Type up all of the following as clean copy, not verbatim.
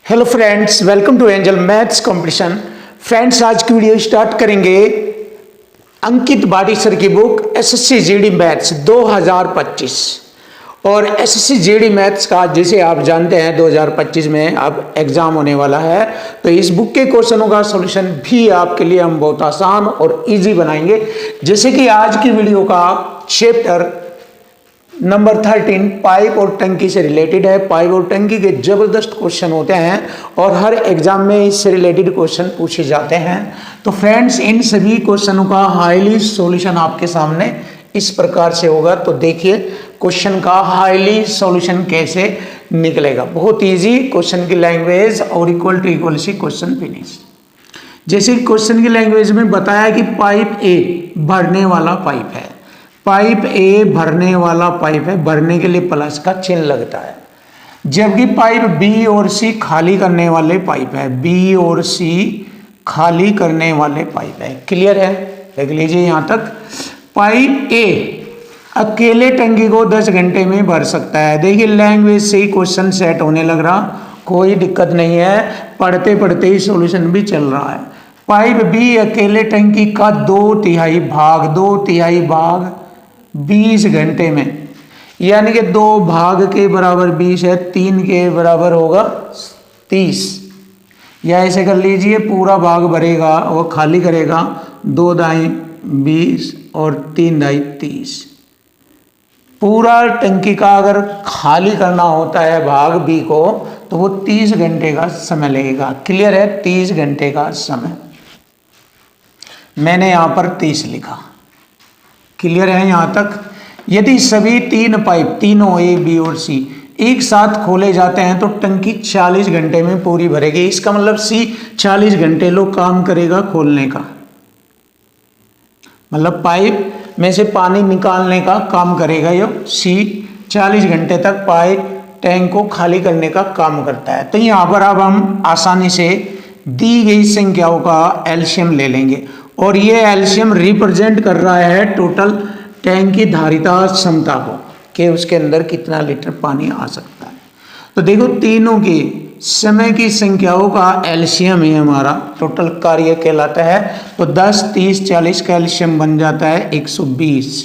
Hello friends, welcome to angel maths competition. Friends, आज की video start करेंगे अंकित बाड़ी सर की बुक एसएससी जीडी मैथ्स 2025। और एसएससी जीडी मैथ्स का जैसे आप जानते हैं 2025 में अब एग्जाम होने वाला है, तो इस बुक के क्वेश्चनों का सॉल्यूशन भी आपके लिए हम बहुत आसान और इजी बनाएंगे। जैसे कि आज की वीडियो का चैप्टर नंबर 13 पाइप और टंकी से रिलेटेड है। पाइप और टंकी के जबरदस्त क्वेश्चन होते हैं और हर एग्जाम में इससे रिलेटेड क्वेश्चन पूछे जाते हैं। तो फ्रेंड्स, इन सभी क्वेश्चनों का हाईली सॉल्यूशन आपके सामने इस प्रकार से होगा। तो देखिए क्वेश्चन का हाईली सॉल्यूशन कैसे निकलेगा। बहुत इजी क्वेश्चन की लैंग्वेज और equal to equal see question finish. जैसे क्वेश्चन की लैंग्वेज में बताया कि पाइप ए भरने वाला पाइप है। पाइप ए भरने वाला पाइप है, भरने के लिए प्लस का चिन्ह लगता है। जबकि पाइप बी और सी खाली करने वाले पाइप है। बी और सी खाली करने वाले पाइप है। क्लियर है? देख लीजिए यहां तक। पाइप ए अकेले टंकी को 10 घंटे में भर सकता है। देखिए लैंग्वेज से ही क्वेश्चन सेट होने लग रहा, कोई दिक्कत नहीं है, पढ़ते पढ़ते ही सॉल्यूशन भी चल रहा है। पाइप बी अकेले टंकी का 2/3 भाग 20 घंटे में, यानी कि 2 भाग के बराबर 20 है, 3 के बराबर होगा 30। या ऐसे कर लीजिए, पूरा भाग भरेगा वो खाली करेगा, 2 दाई 20 और 3 दाई 30। पूरा टंकी का अगर खाली करना होता है भाग बी को तो वो 30 घंटे का समय लगेगा। क्लियर है? 30 घंटे का समय। मैंने यहां पर 30 लिखा। क्लियर है यहां तक? यदि सभी 3 पाइप, तीनों ए बी और सी एक साथ खोले जाते हैं तो टंकी 40 घंटे में पूरी भरेगी। इसका मतलब सी 40 घंटे लोग काम करेगा खोलने का, मतलब पाइप में से पानी निकालने का काम करेगा। ये सी 40 घंटे तक पाइप टैंक को खाली करने का काम करता है। तो यहां पर अब हम आसानी से दी गई संख्याओं का एलसीएम ले लेंगे और ये एलसीएम रिप्रेजेंट कर रहा है टोटल टैंक की धारिता क्षमता को, कि उसके अंदर कितना लीटर पानी आ सकता है। तो देखो तीनों की समय की संख्याओं का एलसीएम ही हमारा टोटल कार्य कहलाता है। तो 10, 30, 40 का एलसीएम बन जाता है 120।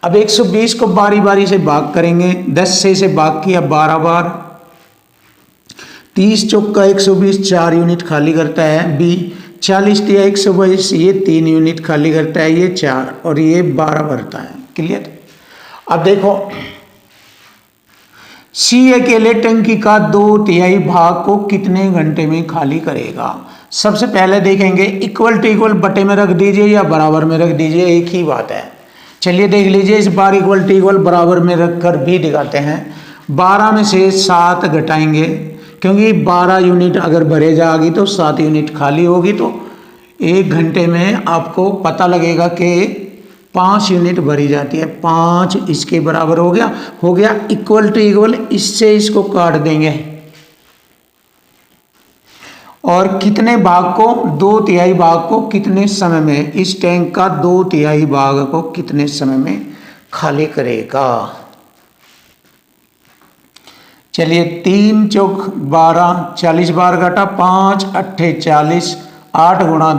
अब 120 को बारी बारी से भाग करेंगे। 10 से भाग किया 12 बार, 30 चौका 120 4 यूनिट खाली करता है बी। 40 या 122 ये 3 यूनिट खाली करता है, ये 4 और ये 12 भरता है। क्लियर? अब देखो सी अकेले टंकी का 2/3 भाग को कितने घंटे में खाली करेगा। सबसे पहले देखेंगे इक्वल टू इक्वल बटे में रख दीजिए या बराबर में रख दीजिए, एक ही बात है। चलिए देख लीजिए, इस बार इक्वल टू इक्वल बराबर में रख कर भी दिखाते हैं। 12 में से 7 घटाएंगे, क्योंकि 12 यूनिट अगर भरे जाएगी तो 7 यूनिट खाली होगी। तो 1 घंटे में आपको पता लगेगा कि 5 यूनिट भरी जाती है। 5 इसके बराबर हो गया इक्वल टू इक्वल। इससे इसको काट देंगे और कितने भाग को, 2/3 भाग को कितने समय में, इस टैंक का 2/3 भाग को कितने समय में खाली करेगा। चलिए 3 चौक 12, 40 बार घटा, 5 8 40, 8 गुणा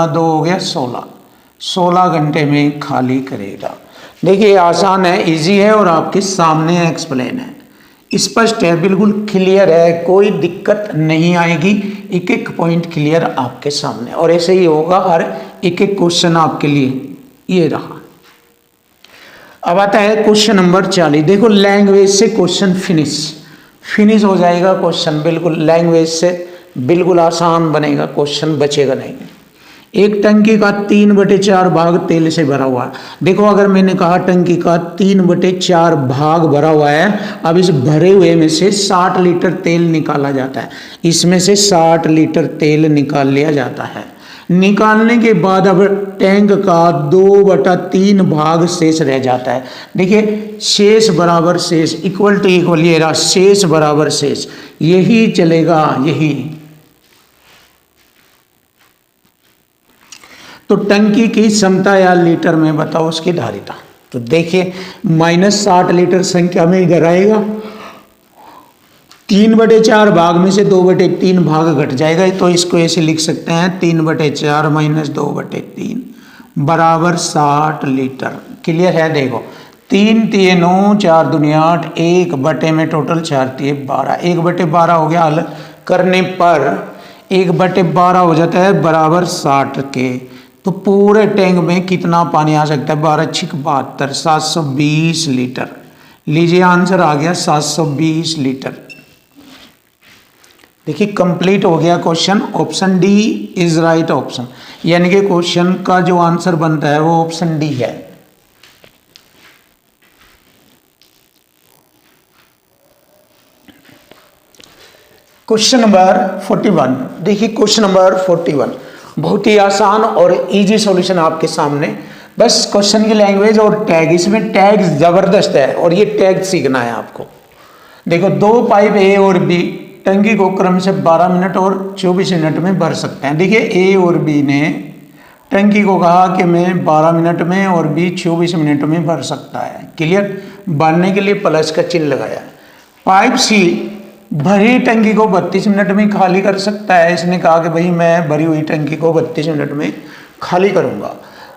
2 हो गया 16 घंटे में खाली करेगा। देखिए आसान है, इजी है और आपके सामने एक्सप्लेन है, स्पष्ट है, बिल्कुल क्लियर है, कोई दिक्कत नहीं आएगी। एक एक पॉइंट क्लियर आपके सामने और ऐसे ही होगा हर एक एक क्वेश्चन आपके लिए। ये रहा। अब आता है क्वेश्चन नंबर 40। देखो लैंग्वेज से क्वेश्चन फिनिश हो जाएगा क्वेश्चन, बिल्कुल लैंग्वेज से बिल्कुल आसान बनेगा क्वेश्चन, बचेगा नहीं। एक टंकी का 3/4 भाग तेल से भरा हुआ है। देखो अगर मैंने कहा टंकी का 3/4 भाग भरा हुआ है, अब इस भरे हुए में से 60 लीटर तेल निकाला जाता है। इसमें से 60 लीटर तेल निकाल लिया जाता है। निकालने के बाद अब टैंक का 2/3 भाग शेष रह जाता है। देखिए शेष बराबर शेष, इक्वल टू इक्वल, ये रहा शेष बराबर शेष, यही चलेगा यही। तो टंकी की क्षमता या लीटर में बताओ उसकी धारिता। तो देखिए -60 लीटर संख्या में इधर आएगा 3/4 भाग में से 2/3 भाग घट जाएगा, तो इसको ऐसे लिख सकते हैं 3/4 माइनस 2/3 बराबर 60 लीटर। क्लियर है? देखो 3 तिये 9, 4 दूनी 8, 1 में टोटल 4 तिये 12, 1/12 हो गया। हल करने पर 1/12 हो जाता है बराबर 60 के। तो पूरे टैंक में कितना पानी आ सकता है? 12 छिक 72, 720 लीटर। लीजिए आंसर आ गया 720 लीटर। देखिए कंप्लीट हो गया question. Option D is right option, यानी कि क्वेश्चन का जो आंसर बनता है वो ऑप्शन डी है। Question number 41। देखिए क्वेश्चन नंबर 41 बहुत ही आसान और इजी सॉल्यूशन आपके सामने। बस क्वेश्चन की लैंग्वेज और टैग, इसमें टैग जबरदस्त है और ये टैग सीखना है आपको। देखो 2 पाइप ए और बी टंकी को क्रम से 12 मिनट और 24 मिनट में भर सकते हैं। देखिए ए और बी ने टंकी को कहा कि मैं 12 मिनट में और बी 24 मिनट में भर सकता है। क्लियर? भरने के लिए प्लस का चिन्ह लगाया। पाइप सी भरी टंकी को 32 मिनट में खाली कर सकता है। इसने कहा कि भाई मैं भरी हुई टंकी को 32 मिनट में खाली करूंगा।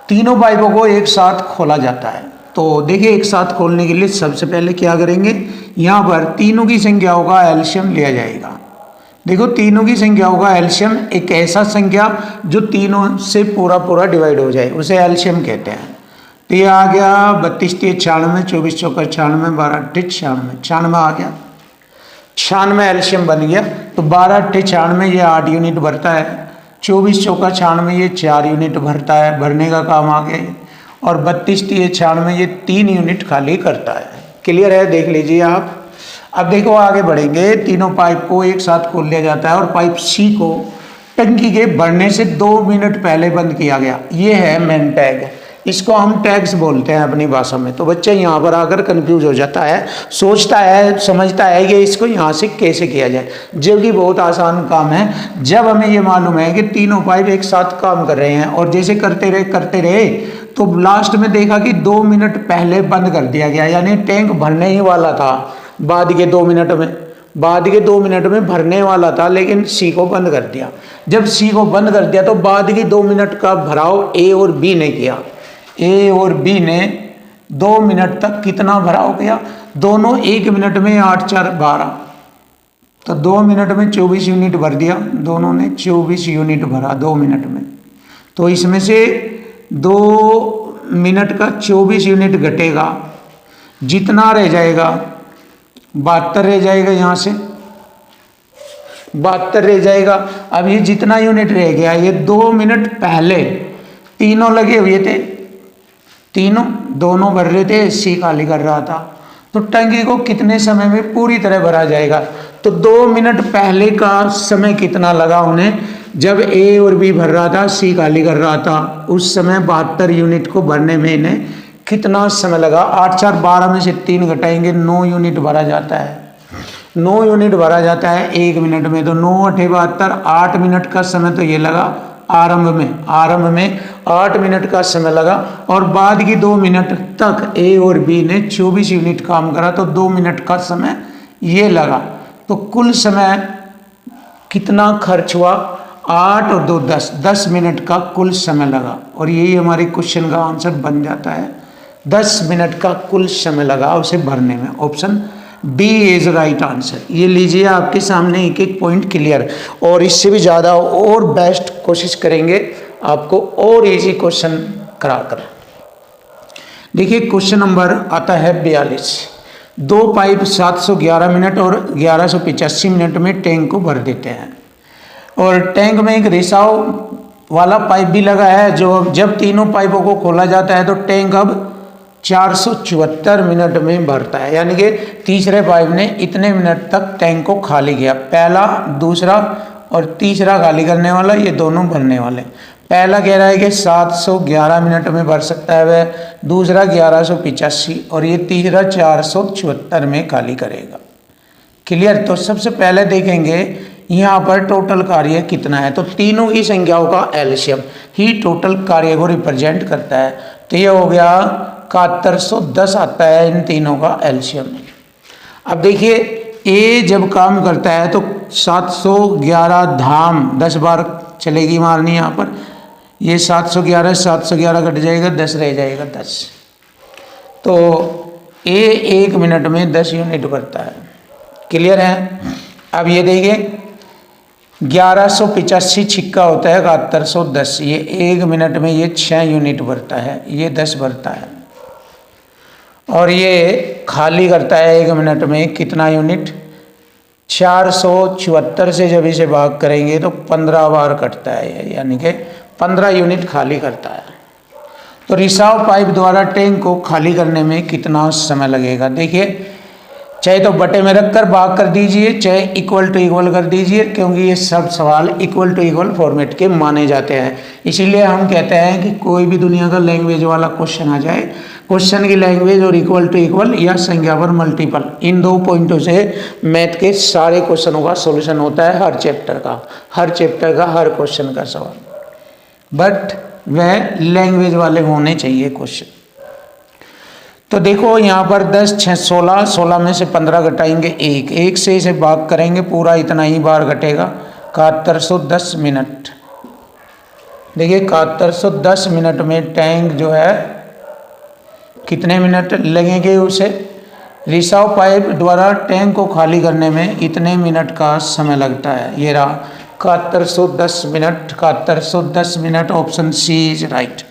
तीनों पाइपों को एक साथ खोला जाता है। तो देखिए एक साथ खोलने के लिए सबसे पहले क्या करेंगे, यहाँ पर तीनों की संख्याओं का एलसीएम लिया जाएगा। देखो तीनों की संख्याओं का एलसीएम एक ऐसा संख्या जो तीनों से पूरा पूरा डिवाइड हो जाए, उसे एलसीएम कहते हैं। तो ये आ गया 32 3 96, 24 चौका 96, 12 8 96, 96 आ गया। 96 एलसीएम बन गया। तो 12 8 96 ये 8 यूनिट भरता है, 24 चौका 96 ये 4 यूनिट भरता है, भरने का काम आ गया। और 32 3 96 ये 3 यूनिट खाली करता है। क्लियर है? देख लीजिए आप। अब देखो आगे बढ़ेंगे। तीनों पाइप को एक साथ खोल लिया जाता है और पाइप सी को टंकी के भरने से 2 मिनट पहले बंद किया गया। ये है मेन टैग, इसको हम टैग्स बोलते हैं अपनी भाषा में। तो बच्चा यहाँ पर आकर कंफ्यूज हो जाता है, सोचता है, समझता है कि इसको यहाँ से कैसे किया जाए, जबकि बहुत आसान काम है। जब हमें ये मालूम है कि तीनों पाइप एक साथ काम कर रहे हैं और जैसे करते रहे तो लास्ट में देखा कि 2 मिनट पहले बंद कर दिया गया, यानी टैंक भरने ही वाला था बाद के 2 मिनट में, भरने वाला था, लेकिन सी को बंद कर दिया। जब सी को बंद कर दिया तो बाद की 2 मिनट का भराव ए और बी ने किया। ए और बी ने 2 मिनट तक कितना भराव किया? दोनों 1 मिनट में 8 4 12, तो 2 मिनट में 24 यूनिट भर दिया। दोनों ने 24 यूनिट भरा 2 मिनट में। तो इसमें से 2 मिनट का 24 यूनिट घटेगा, जितना रह जाएगा 72 रह जाएगा। यहाँ से 72 रह जाएगा। अब ये जितना यूनिट रह गया, ये 2 मिनट पहले तीनों लगे हुए थे, दोनों भर रहे थे, सी खाली कर रहा था। तो टंकी को कितने समय में पूरी तरह भरा जाएगा? तो 2 मिनट पहले का समय कितना लगा उन्हें? जब ए और बी भर रहा था, सी खाली कर रहा था, उस समय 72 यूनिट को भरने में इन्हें कितना समय लगा? 8 4 12 में से 3 घटाएंगे, 9 यूनिट भरा जाता है। 9 यूनिट भरा जाता है 1 मिनट में। तो 9 8 72, 8 मिनट का समय तो ये लगा आरंभ में 8 मिनट का समय लगा। और बाद की 2 मिनट तक ए और बी ने 24 यूनिट काम करा, तो 2 मिनट का समय ये लगा। तो कुल समय कितना खर्च हुआ? 8 और 2 10 मिनट का कुल समय लगा। और यही हमारे क्वेश्चन का आंसर बन जाता है। 10 मिनट का कुल समय लगा उसे भरने में। Option B is right answer. ये लीजिए आपके सामने एक एक पॉइंट क्लियर, और इससे भी ज़्यादा और बेस्ट कोशिश करेंगे आपको और इजी क्वेश्चन कराकर। देखिए क्वेश्चन नंबर आता है 42। 2 पाइप 711 मिनट और 1185 मिनट में टैंक को भर देते हैं, और टैंक में एक रिसाव वाला पाइप भी लगा है। जो जब तीनों पाइपों को खोला जाता है तो टैंक अब 474 मिनट में भरता है, यानी कि तीसरे पाइप ने इतने मिनट तक टैंक को खाली किया। पहला, दूसरा और तीसरा खाली करने वाला, ये दोनों भरने वाले। पहला कह रहा है कि 711 मिनट में भर सकता है वह, दूसरा 1185, और ये तीसरा 474 में खाली करेगा। क्लियर? तो सबसे पहले देखेंगे यहाँ पर टोटल कार्य कितना है। तो तीनों की संख्याओं का एलसीएम ही टोटल कार्य को रिप्रेजेंट करता है। तो ये हो गया 7110 आता है इन तीनों का एलसीएम। अब देखिए ए जब काम करता है तो 711 धाम 10 बार चलेगी मारनी यहाँ पर। ये 711 कट जाएगा, 10 रह जाएगा 10। तो ए 1 मिनट में 10 यूनिट भरता है। क्लियर है? अब ये देखिए 1185 छिक्का होता है 7110, ये 1 मिनट में ये 6 यूनिट भरता है, ये 10 भरता है। और ये खाली करता है 1 मिनट में कितना यूनिट? 474 से जब इसे भाग करेंगे तो 15 बार कटता है, यानी कि 15 यूनिट खाली करता है। तो रिसाव पाइप द्वारा टैंक को खाली करने में कितना समय लगेगा? देखिए, चाहे तो बटे में रखकर भाग कर दीजिए, चाहे इक्वल टू इक्वल कर दीजिए, क्योंकि ये सब सवाल इक्वल टू इक्वल फॉर्मेट के माने जाते हैं। इसीलिए हम कहते हैं कि कोई भी दुनिया का लैंग्वेज वाला क्वेश्चन आ जाए, क्वेश्चन की लैंग्वेज और इक्वल टू इक्वल या संख्या पर मल्टीपल, इन 2 पॉइंटों से मैथ के सारे क्वेश्चनों का सॉल्यूशन होता है, हर चैप्टर का हर क्वेश्चन का सवाल। बट वह लैंग्वेज वाले होने चाहिए क्वेश्चन। तो देखो यहाँ पर 10 6 16, 16 में से 15 घटाएंगे 1 से इसे भाग करेंगे, पूरा इतना ही बार घटेगा, 7110 मिनट। देखिए 7110 मिनट में टैंक जो है कितने मिनट लगेंगे उसे? रिसाव पाइप द्वारा टैंक को खाली करने में इतने मिनट का समय लगता है। ये रहा 7110 minute, 7110 minute. Option C is right.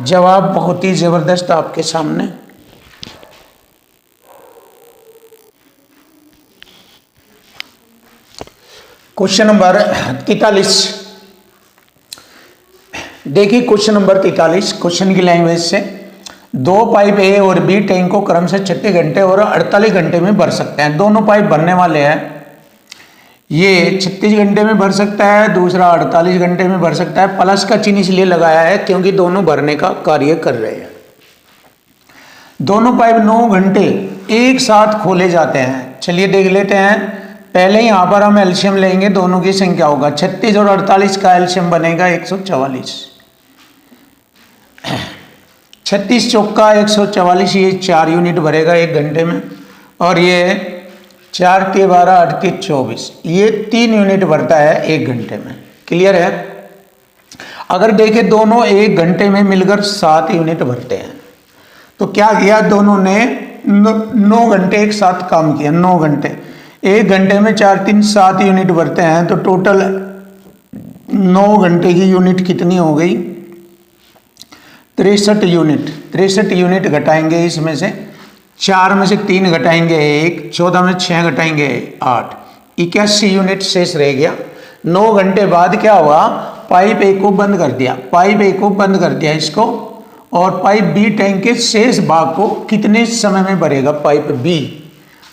जवाब बहुत ही जबरदस्त आपके सामने। Question number 43। देखिए क्वेश्चन नंबर 43, क्वेश्चन की लैंग्वेज से 2 पाइप ए और बी टैंक को क्रम से 36 घंटे और 48 घंटे में भर सकते हैं। दोनों पाइप भरने वाले हैं, ये 36 घंटे में भर सकता है, दूसरा 48 घंटे में भर सकता है। प्लस का चिन्ह इसलिए लगाया है क्योंकि दोनों भरने का कार्य कर रहे हैं। दोनों पाइप 9 घंटे एक साथ खोले जाते हैं। चलिए देख लेते हैं। पहले यहाँ पर हम एलसीएम लेंगे, दोनों की संख्या होगा 36 और 48 का एलसीएम बनेगा 144। 36 चौका 144, ये 4 यूनिट भरेगा 1 घंटे में। और ये 4 के 12 8 के 24, ये 3 यूनिट भरता है 1 घंटे में। क्लियर है? अगर देखें दोनों 1 घंटे में मिलकर 7 यूनिट भरते हैं, तो क्या किया? दोनों ने 9 घंटे एक साथ काम किया। 9 घंटे, 1 घंटे में 4 3 7 यूनिट भरते हैं, तो टोटल 9 घंटे की यूनिट कितनी हो गई? 63 यूनिट। 63 यूनिट घटाएंगे, इसमें से 4 में से 3 घटाएंगे 1, 14 में 6 घटाएंगे 8, 81 यूनिट शेष रह गया। 9 घंटे बाद क्या हुआ? पाइप ए को बंद कर दिया, पाइप ए को बंद कर दिया इसको, और पाइप बी टैंक के शेष भाग को कितने समय में भरेगा? Pipe B.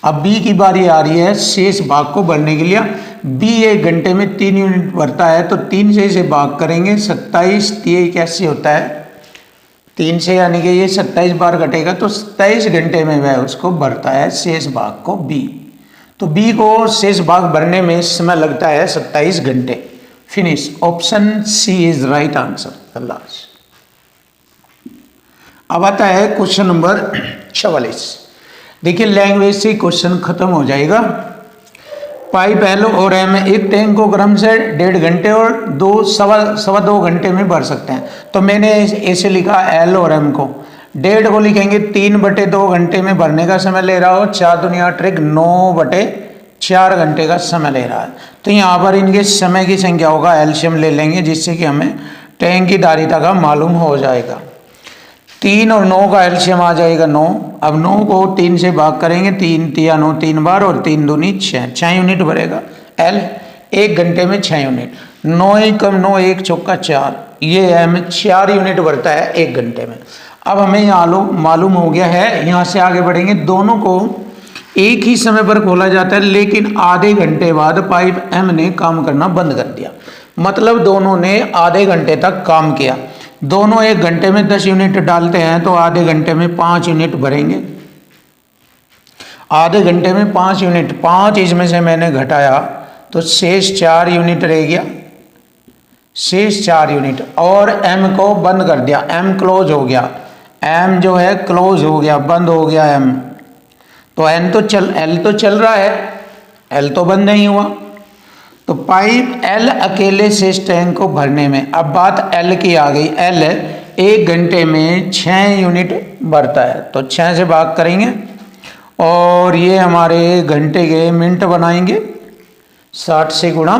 अब बी की बारी आ रही है शेष भाग को भरने के लिए। बी 1 घंटे में 3 यूनिट भरता है, तो 3 से इसे भाग करेंगे, 27 81 होता है 3 से, यानी कि ये 27 बार घटेगा, तो 27 घंटे में वह उसको भरता है शेष भाग को बी। तो बी को शेष भाग भरने में समय लगता है 27 घंटे। Finish. Option C is right answer. Last. अब आता है क्वेश्चन नंबर 44। देखिए लैंग्वेज से क्वेश्चन खत्म हो जाएगा। पाइप एल और एम एक टैंक को क्रम से 1.5 घंटे और सवा दो घंटे में भर सकते हैं। तो मैंने ऐसे लिखा एल और एम को, 1.5 को लिखेंगे 3/2 घंटे में भरने का समय ले रहा हो, 4 दूनी 8 9/4 घंटे का समय ले रहा है। तो यहाँ पर इनके समय की संख्या होगा, एलसीएम ले लेंगे, जिससे कि हमें टैंक की धारिता का मालूम हो जाएगा। 3 और 9 का एलसीएम आ जाएगा 9। अब 9 को 3 से भाग करेंगे, 3 3 9 3 बार, और 3 दूनी 6 यूनिट भरेगा एल 1 घंटे में 6 यूनिट। 9 ही कम 9, 1 चौका 4, ये एम 4 यूनिट भरता है 1 घंटे में। अब हमें यहाँ मालूम हो गया है। यहाँ से आगे बढ़ेंगे। दोनों को एक ही समय पर खोला जाता है, लेकिन आधे घंटे बाद पाइप एम ने काम करना बंद कर दिया। मतलब दोनों ने आधे घंटे तक काम किया। दोनों 1 घंटे में 10 यूनिट डालते हैं, तो आधे घंटे में 5 यूनिट भरेंगे। आधे घंटे में 5 यूनिट, 5 इसमें से मैंने घटाया तो शेष 4 यूनिट रह गया, शेष 4 यूनिट। और एम को बंद कर दिया, एम क्लोज हो गया, एम जो है क्लोज हो गया, बंद हो गया एम। तो एल तो चल रहा है, एल तो बंद नहीं हुआ, तो पाइप एल अकेले से इस टैंक को भरने में, अब बात एल की आ गई। एल 1 घंटे में 6 यूनिट भरता है, तो 6 से भाग करेंगे और ये हमारे घंटे के मिनट बनाएंगे 60 से गुणा,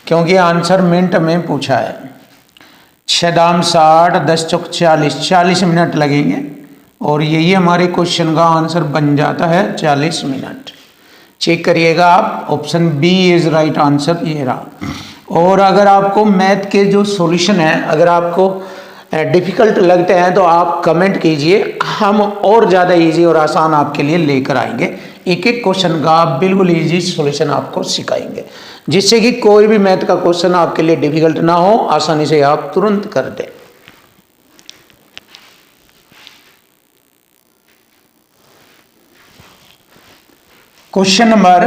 क्योंकि आंसर मिनट में पूछा है। 6 दाम 60, 10 चौक 40, 40 मिनट लगेंगे और यही हमारे क्वेश्चन का आंसर बन जाता है 40 मिनट। चेक करिएगा आप, option B is right answer ये रहा। और अगर आपको मैथ के जो सॉल्यूशन है अगर आपको डिफिकल्ट लगते हैं तो आप कमेंट कीजिए, हम और ज़्यादा इजी और आसान आपके लिए लेकर आएंगे। एक एक क्वेश्चन का बिल्कुल इजी सॉल्यूशन आपको सिखाएंगे, जिससे कि कोई भी मैथ का क्वेश्चन आपके लिए डिफिकल्ट ना हो, आसानी से आप तुरंत कर दें। क्वेश्चन नंबर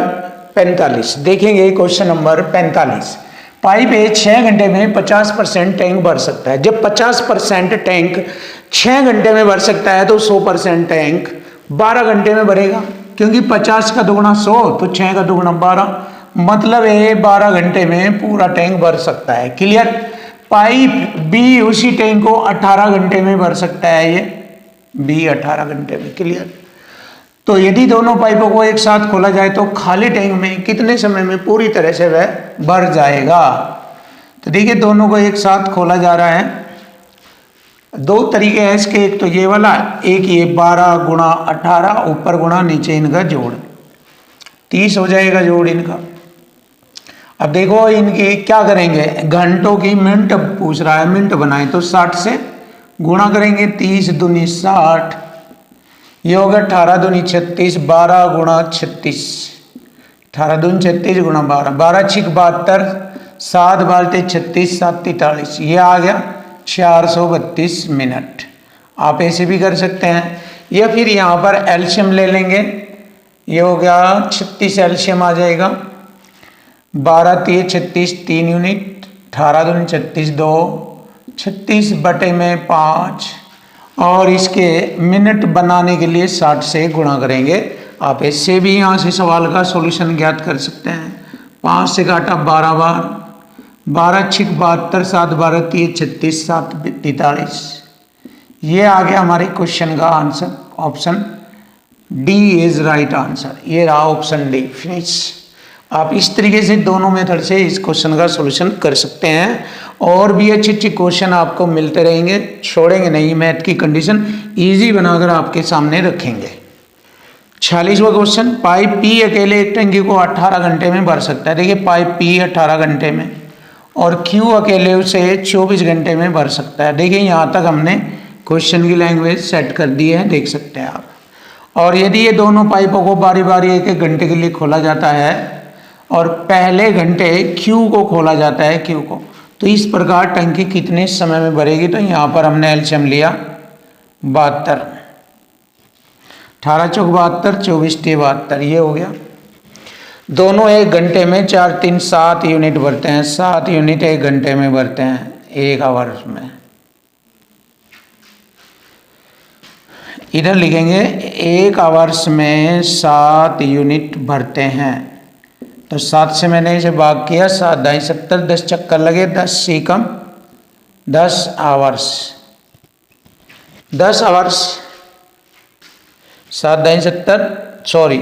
45 देखेंगे। क्वेश्चन नंबर 45, पाइप ए 6 घंटे में 50% टैंक भर सकता है। जब 50% टैंक 6 घंटे में भर सकता है तो 100% टैंक 12 घंटे में भरेगा, क्योंकि 50 का दुगुना 100 तो 6 का दुगुना 12, मतलब ये 12 घंटे में पूरा टैंक भर सकता है। क्लियर। पाइप बी उसी टैंक को 18 घंटे में भर सकता है, ये बी 18 घंटे में। क्लियर। तो यदि दोनों पाइपों को एक साथ खोला जाए तो खाली टैंक में कितने समय में पूरी तरह से वह भर जाएगा। तो देखिए दोनों को एक साथ खोला जा रहा है, दो तरीके हैं इसके, एक तो ये वाला, एक ये 12 गुणा 18 ऊपर गुणा नीचे इनका जोड़ 30 हो जाएगा जोड़ इनका। अब देखो इनकी क्या करेंगे, घंटों की मिनट पूछ रहा है, मिनट बनाए तो 60 से गुणा करेंगे, 30 दूनी 60, ये होगा 18 दूनी 36, 12 गुणा 36, 18 दूनी 36 गुणा 12, 12 छिक 72, 7 बालते 36, 7 43, ये आ गया 432 मिनट। आप ऐसे भी कर सकते हैं, या फिर यहाँ पर एलसीएम ले लेंगे, ये हो गया 36 एलसीएम आ जाएगा, 12 3 36 3 यूनिट, 18 दूनी 36 2, 36 बटे में 5, और इसके मिनट बनाने के लिए 60 से गुणा करेंगे। आप इससे भी यहाँ से सवाल का सॉल्यूशन ज्ञात कर सकते हैं। 5 से काटा 12 बार, 12 छिक 72, 7 12 3 36, 7 43, ये आ गया हमारे क्वेश्चन का answer. Option D is right answer, ये रहा ऑप्शन डी। फिनिश। आप इस तरीके से दोनों मेथड से इस क्वेश्चन का सॉल्यूशन कर सकते हैं, और भी अच्छे अच्छे क्वेश्चन आपको मिलते रहेंगे, छोड़ेंगे नहीं। मैथ की कंडीशन इजी बनाकर आपके सामने रखेंगे। 46वां क्वेश्चन, पाइप पी अकेले एक टंकी को 18 घंटे में भर सकता है। देखिए पाइप पी 18 घंटे में और क्यू अकेले उसे 24 घंटे में भर सकता है। देखिए यहाँ तक हमने क्वेश्चन की लैंग्वेज सेट कर दी है, देख सकते हैं आप। और यदि ये दोनों पाइपों को बारी बारी एक एक घंटे के लिए खोला जाता है और पहले घंटे क्यू को खोला जाता है, क्यू को, तो इस प्रकार टंकी कितने समय में भरेगी। तो यहाँ पर हमने एलसीएम लिया 72, 18 चौक 72, 24 3 72, ये हो गया। दोनों एक घंटे में 4 3 7 यूनिट भरते हैं, 7 यूनिट एक घंटे में भरते हैं, 1 आवर्स में। इधर लिखेंगे 1 आवर्स में 7 यूनिट भरते हैं, तो 7 से मैंने इसे भाग किया, 7 दाई 70, 10 चक्कर लगे, 10 से कम 10 आवर्स, 10 आवर्स, 7 दाई 70, सॉरी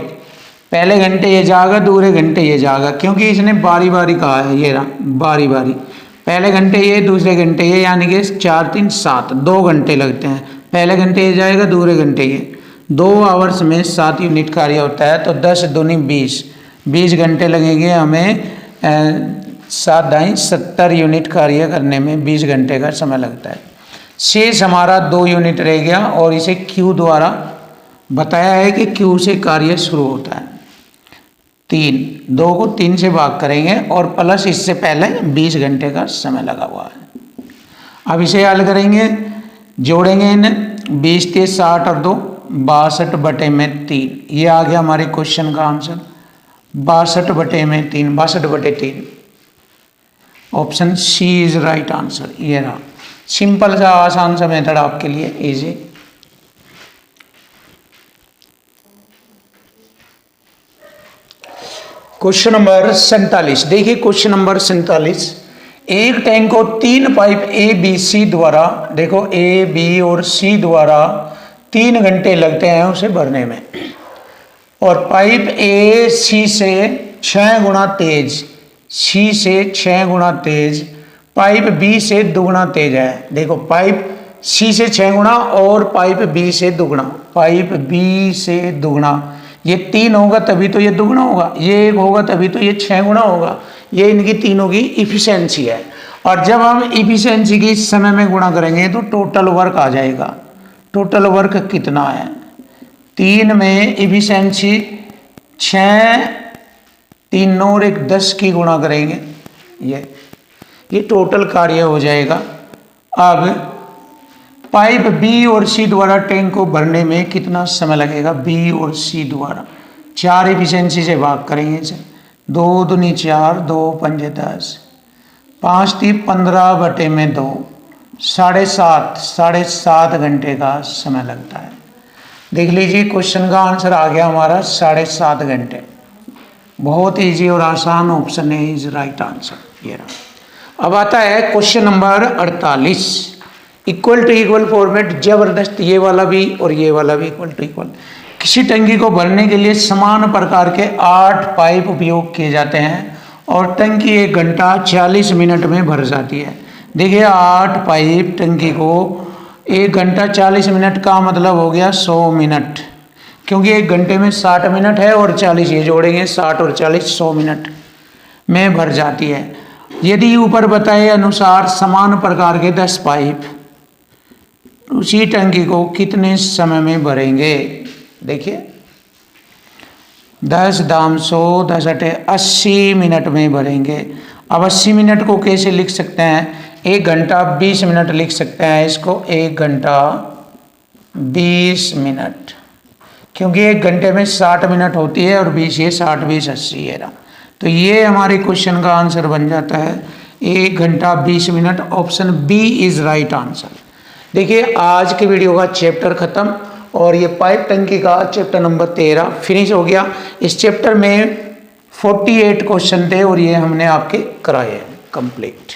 पहले घंटे ये जाएगा, दूसरे घंटे ये जाएगा, क्योंकि इसने बारी बारी कहा है, ये रहा बारी बारी, पहले घंटे ये दूसरे घंटे ये, यानी कि 4 3 7 2 घंटे लगते हैं। पहले घंटे ये जाएगा, दूसरे घंटे ये, 2 आवर्स में 7 यूनिट कार्य होता है, तो 10 दूनी 20 घंटे लगेंगे हमें। 7 दाई 70 यूनिट कार्य करने में 20 घंटे का समय लगता है। शेष हमारा 2 यूनिट रह गया, और इसे क्यू द्वारा बताया है कि क्यू से कार्य शुरू होता है। 2 को 3 से भाग करेंगे और प्लस इससे पहले 20 घंटे का समय लगा हुआ है। अब इसे हल करेंगे, जोड़ेंगे इन्हें, 20 3 60 और 2 62 बटे में 3, ये आ गया हमारे क्वेश्चन का आंसर। 62 बटे में 3, 62 बटे 3, option C is right answer, ये रहा। सिंपल सा आसान सा मेथड आपके लिए इजी। Question number 47। देखिए क्वेश्चन नंबर 47, एक टैंक को 3 पाइप ए बी सी द्वारा, देखो ए बी और सी द्वारा 3 घंटे लगते हैं उसे भरने में, और पाइप ए सी से 6 गुना तेज, सी से 6 गुना तेज, पाइप बी से दुगना तेज है। देखो पाइप सी से 6 गुना और पाइप बी से दुगना, पाइप बी से दुगना, ये 3 होगा तभी तो ये दुगना होगा, ये 1 होगा तभी तो ये 6 गुना होगा। ये इनकी तीनों की इफिशिएंसी है। और जब हम इफिशिएंसी की समय में गुणा करेंगे तो टोटल वर्क आ जाएगा। टोटल वर्क कितना है, 3 में इफिशिएंसी 6, 3 9 और 1 10 की गुणा करेंगे, ये टोटल कार्य हो जाएगा। अब पाइप बी और सी द्वारा टैंक को भरने में कितना समय लगेगा, बी और सी द्वारा 4 इफिशिएंसी से भाग करेंगे इसे, 2 दूनी 4, 2 पंजे 10, 5 × 15 बटे में 2, 7.5 घंटे का समय लगता है। देख लीजिए क्वेश्चन का आंसर आ गया हमारा 7.5 घंटे। बहुत इजी और आसान ऑप्शन है इज राइट आंसर। ये रहा। अब आता है question number 48, equal to equal format, जबरदस्त, ये वाला भी और ये वाला भी इक्वल टू इक्वल। किसी टंकी को भरने के लिए समान प्रकार के 8 पाइप उपयोग किए जाते हैं और टंकी 1 घंटा 40 मिनट में भर जाती है। देखिए 8 पाइप टंकी को 1 घंटा 40 मिनट का मतलब हो गया 100 मिनट, क्योंकि 1 घंटे में 60 मिनट है और 40 ये जोड़ेंगे, 60 और 40 100 मिनट में भर जाती है। यदि ऊपर बताए अनुसार समान प्रकार के 10 पाइप उसी टंकी को कितने समय में भरेंगे। देखिए 10 दाम 100, 10 अटे 80 मिनट में भरेंगे। अब 80 मिनट को कैसे लिख सकते हैं, 1 घंटा 20 मिनट लिख सकते हैं इसको, 1 घंटा 20 मिनट, क्योंकि 1 घंटे में 60 मिनट होती है और 20 ये 60 20 80 है ना। तो ये हमारे क्वेश्चन का आंसर बन जाता है 1 घंटा 20 minute. Option B is right answer. देखिए आज के वीडियो का चैप्टर खत्म और ये पाइप टंकी का चैप्टर नंबर 13 फिनिश हो गया। इस चैप्टर में 48 क्वेश्चन थे और ये हमने आपके कराए हैं कंप्लीट।